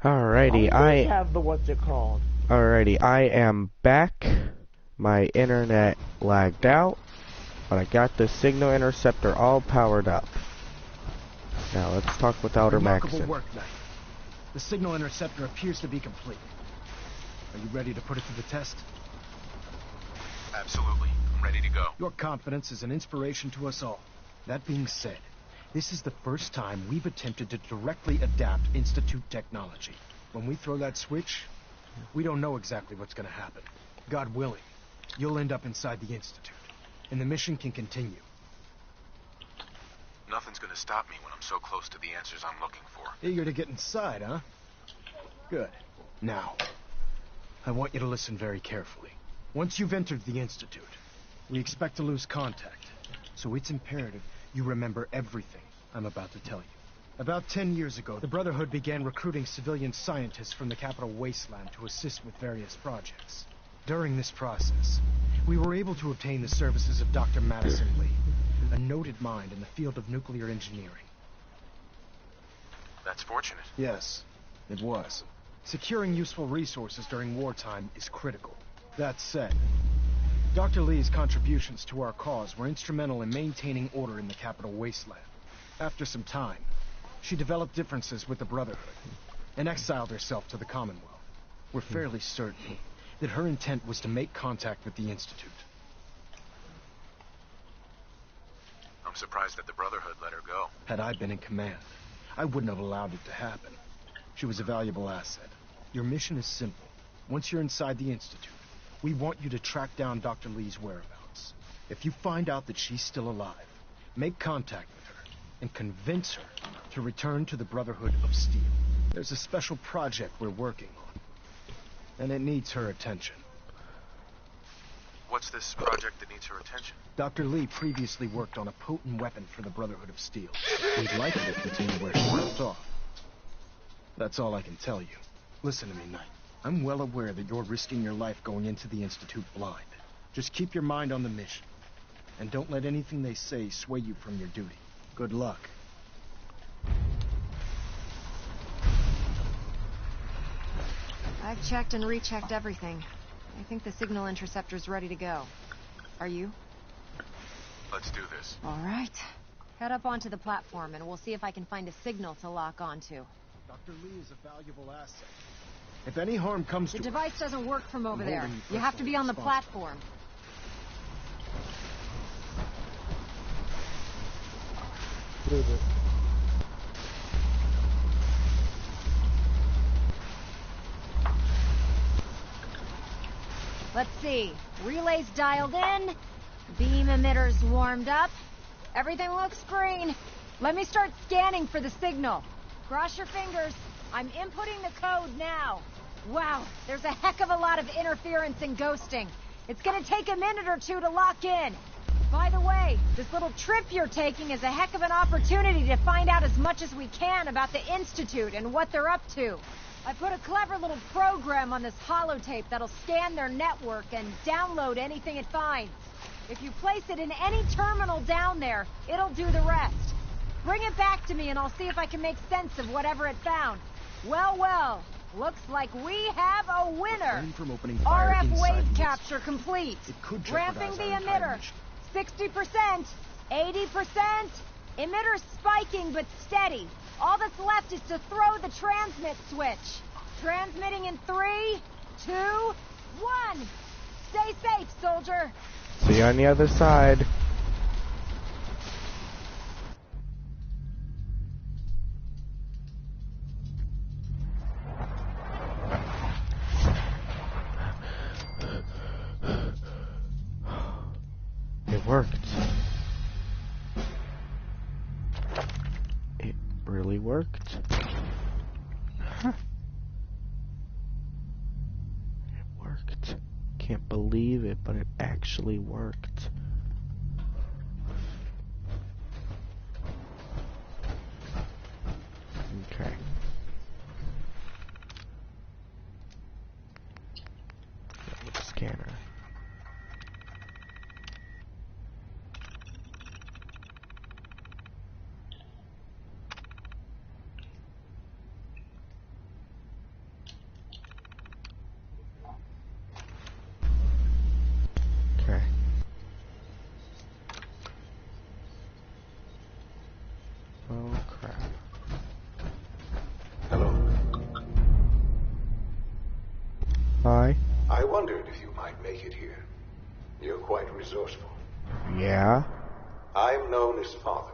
Alrighty, have the what's it called? Alrighty, I am back. My internet lagged out, but I got the signal interceptor all powered up. Now let's talk with Elder Remarkable Maxson. work, Knight. The signal interceptor appears to be complete. Are you ready to put it to the test? Absolutely. I'm ready to go. Your confidence is an inspiration to us all. That being said, this is the first time we've attempted to directly adapt Institute technology. When we throw that switch, we don't know exactly what's going to happen. God willing, you'll end up inside the Institute, and the mission can continue. Nothing's gonna stop me when I'm so close to the answers I'm looking for. Eager to get inside, huh? Good. Now, I want you to listen very carefully. Once you've entered the Institute, we expect to lose contact, so it's imperative you remember everything I'm about to tell you. About 10 years ago, the Brotherhood began recruiting civilian scientists from the capital wasteland to assist with various projects. During this process, we were able to obtain the services of Dr. Madison Lee, a noted mind in the field of nuclear engineering. That's fortunate. Yes, it was. Securing useful resources during wartime is critical. That said, Dr. Lee's contributions to our cause were instrumental in maintaining order in the capital wasteland. After some time, she developed differences with the Brotherhood and exiled herself to the Commonwealth. We're fairly certain that her intent was to make contact with the Institute. I'm surprised that the Brotherhood let her go. Had I been in command, I wouldn't have allowed it to happen. She was a valuable asset. Your mission is simple. Once you're inside the Institute, we want you to track down Dr. Lee's whereabouts. If you find out that she's still alive, make contact with her and convince her to return to the Brotherhood of Steel. There's a special project we're working on, and it needs her attention. What's this project that needs her attention? Dr. Lee previously worked on a potent weapon for the Brotherhood of Steel. We'd like her to continue where she left off. That's all I can tell you. Listen to me, Knight. I'm well aware that you're risking your life going into the Institute blind. Just keep your mind on the mission, and don't let anything they say sway you from your duty. Good luck. I've checked and rechecked everything. I think the signal interceptor's ready to go. Are you? Let's do this. All right. Head up onto the platform and we'll see if I can find a signal to lock onto. Dr. Lee is a valuable asset. If any harm comes to The device doesn't work from over I'm there. holding you You have to be on the personally platform. Let's see. Relays dialed in. Beam emitters warmed up. Everything looks green. Let me start scanning for the signal. Cross your fingers. I'm inputting the code now. Wow, there's a heck of a lot of interference and ghosting. It's gonna take a minute or two to lock in. By the way, this little trip you're taking is a heck of an opportunity to find out as much as we can about the Institute and what they're up to. I put a clever little program on this holotape that'll scan their network and download anything it finds. If you place it in any terminal down there, it'll do the rest. Bring it back to me and I'll see if I can make sense of whatever it found. Well, looks like we have a winner. Refrain from opening fire RF inside wave the capture complete. It could Ramping jeopardize the our entire emitter. mission. 60%, 80%. Emitter spiking but steady. All that's left is to throw the transmit switch. Transmitting in 3, 2, 1. Stay safe, soldier. See you on the other side. It worked. It really worked. Huh. It worked. Can't believe it, but it actually worked. Okay. With the scanner. Hi. I wondered if you might make it here. You're quite resourceful. Yeah. I'm known as Father.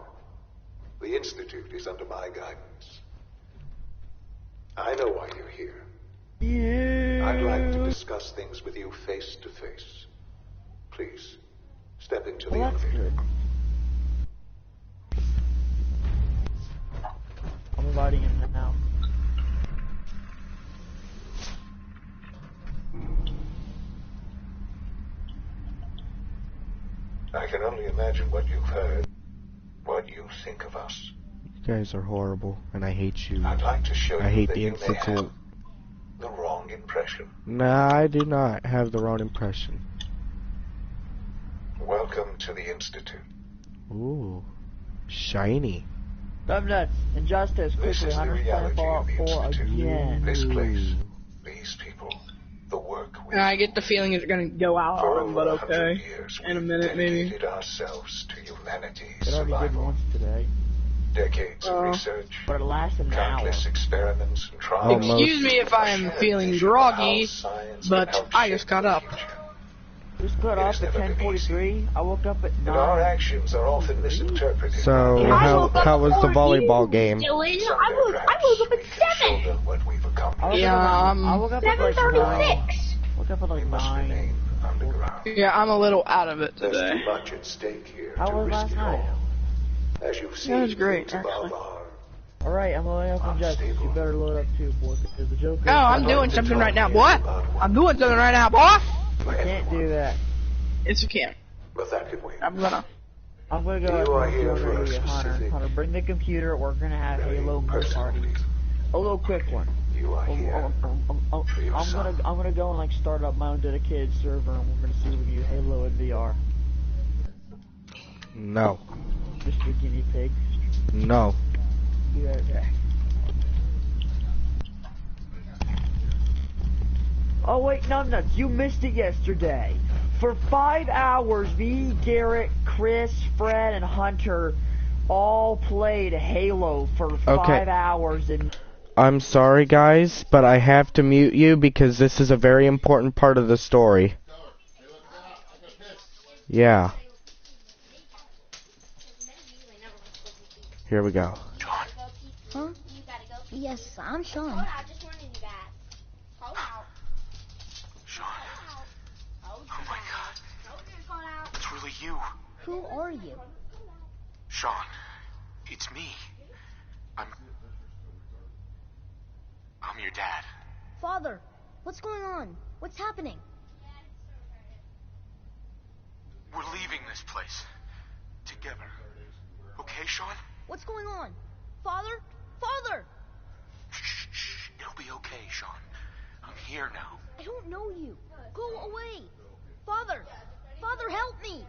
The Institute is under my guidance. I know why you're here. Yeah. I'd like to discuss things with you face to face. Please, step into the Well, that's elevator. good. I'm inviting him now. I can only imagine what you've heard, what you think of us. You guys are horrible, and I hate you. I'd like to show I you hate that the you may have Institute. the wrong impression. Nah, I do not have the wrong impression. Welcome to the Institute. Ooh. Shiny. I'm nuts. Injustice, This quickly. is the Hunter's playing reality of Fallout the 4 Institute. again. This place, these people, the work we I get the feeling it's gonna go out For on him, but over 100 okay. years, In a we've minute, maybe. dedicated ourselves to humanity's It already did survival. once today, Decades of Oh. research, but it lasted an hour. countless experiments and trials. Almost. Excuse me if I am Shared feeling vision of groggy, how science but can help I shape just got the up. future. Just got It up has at never been 10:43. I woke up at And our 9. actions are often misinterpreted. So, by how was the volleyball game? Dylan, Someday, I woke up we at can show 7. them what we've accomplished. Yeah, I woke up at like 9. 7:36. Woke up at We like must 9. remain underground. Yeah, I'm a little out of it There's today. too much at stake here How to was risk last it night? all. As you've seen, was great, things above actually. are Alright, I'm loading up on Justice. You better load up too, boy, because the Joker... Oh, I'm doing something right now, boy. I'm doing something right now, boy. Can't do that. Yes, you can. But that could wait. I'm gonna. I'm gonna You go are and here for a Hunter. specific- Hunter, bring the computer. We're gonna have very Halo Moon personal Party. reason. A little quick one. You are here. for your son. I'm gonna go and like start up my own dedicated server, and we're gonna see if we can do Halo in VR. No. Mr. Guinea Pig. No. Be right back. Oh wait, numbnuts, you missed it yesterday. For 5 hours, me, Garrett, Chris, Fred, and Hunter all played Halo for 5 hours, and I'm sorry, guys, but I have to mute you because this is a very important part of the story. Yeah. Here we go. Huh? Yes, I'm Sean. Sean. Oh my god. It's really you. Who are you? Sean. It's me. I'm your dad. Father, what's going on? What's happening? We're leaving this place. Together. Okay, Sean? What's going on? Father? Father! Shh, shh. It'll be okay, Sean. I'm here now. I don't know you. Go away. Father! Father, help me!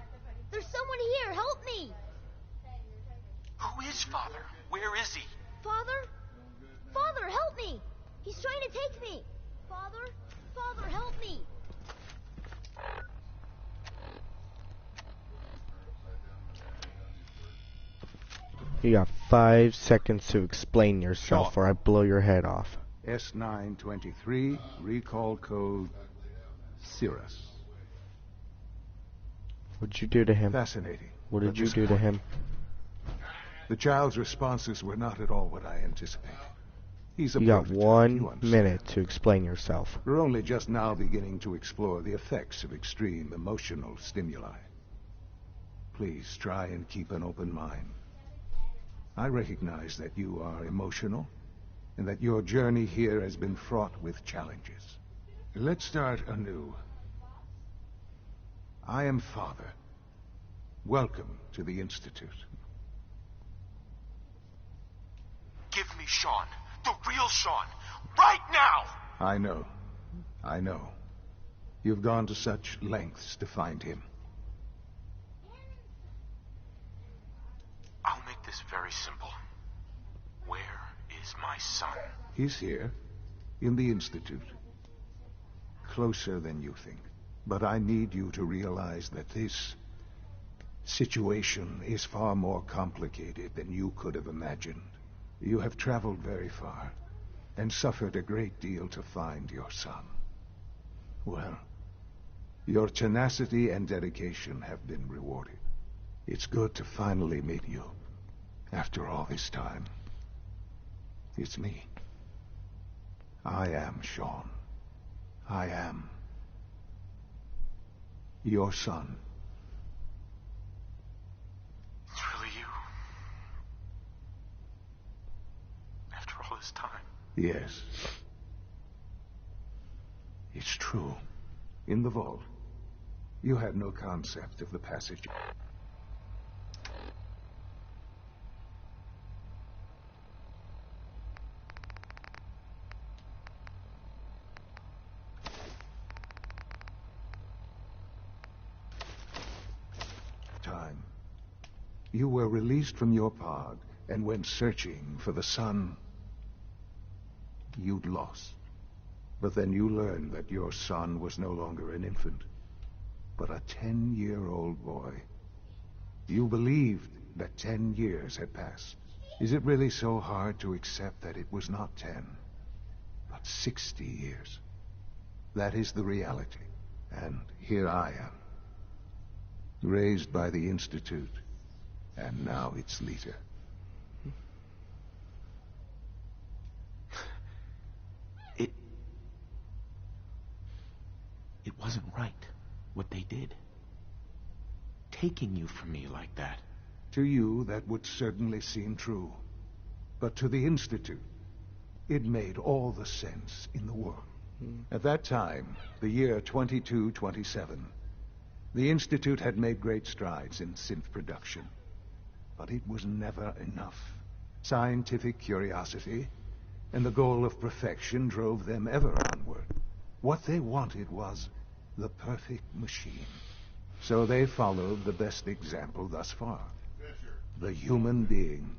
There's someone here. Help me! Who is Father? Where is he? Father? Father, help me! He's trying to take me! Father? Father, help me! You got 5 seconds to explain yourself or I blow your head off. S923, recall code Cirrus. What'd you do to him? Fascinating. What did But you do to him? The child's responses were not at all what I anticipated. He's a You got prototype, you 1 understand. minute to explain yourself. We're only just now beginning to explore the effects of extreme emotional stimuli. Please try and keep an open mind. I recognize that you are emotional, and that your journey here has been fraught with challenges. Let's start anew. I am Father. Welcome to the Institute. Give me Sean. The real Sean. Right now! I know. I know. You've gone to such lengths to find him. I'll make this very simple. Where is my son? He's here, in the Institute. Closer than you think. But I need you to realize that this situation is far more complicated than you could have imagined. You have traveled very far, and suffered a great deal to find your son. Well, your tenacity and dedication have been rewarded. It's good to finally meet you. After all this time. It's me. I am Sean. I am your son. It's really you. After all this time. Yes. It's true. In the vault, you had no concept of the passage. Time. You were released from your pod and went searching for the son you'd lost. But then you learned that your son was no longer an infant, but a 10-year-old boy. You believed that 10 years had passed. Is it really so hard to accept that it was not 10, but 60 years? That is the reality. And here I am, raised by the Institute, and now its leader. It wasn't right, what they did. Taking you from me like that. To you, that would certainly seem true. But to the Institute, it made all the sense in the world. At that time, the year 2227, the Institute had made great strides in synth production. But it was never enough. Scientific curiosity and the goal of perfection drove them ever onward. What they wanted was the perfect machine. So they followed the best example thus far. The human being.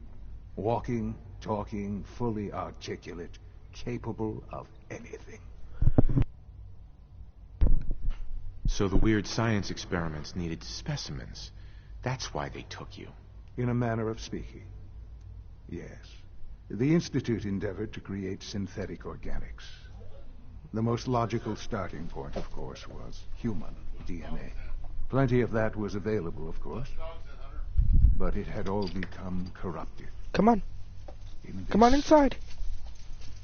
Walking, talking, fully articulate, capable of anything. So the weird science experiments needed specimens. That's why they took you. In a manner of speaking. Yes. The Institute endeavored to create synthetic organics. The most logical starting point, of course, was human DNA. Plenty of that was available, of course. But it had all become corrupted. Come on. Come on inside.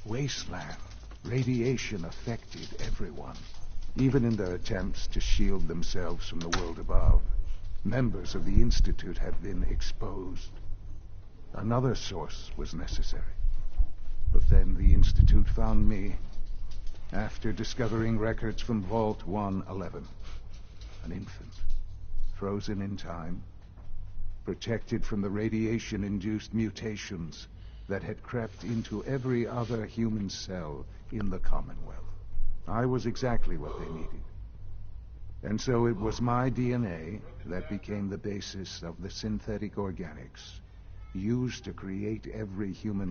Wasteland. Radiation affected everyone. Even in their attempts to shield themselves from the world above, members of the Institute had been exposed. Another source was necessary. But then the Institute found me after discovering records from Vault 111. An infant, frozen in time, protected from the radiation-induced mutations that had crept into every other human cell in the Commonwealth. I was exactly what they needed. And so it was my DNA that became the basis of the synthetic organics used to create every human life.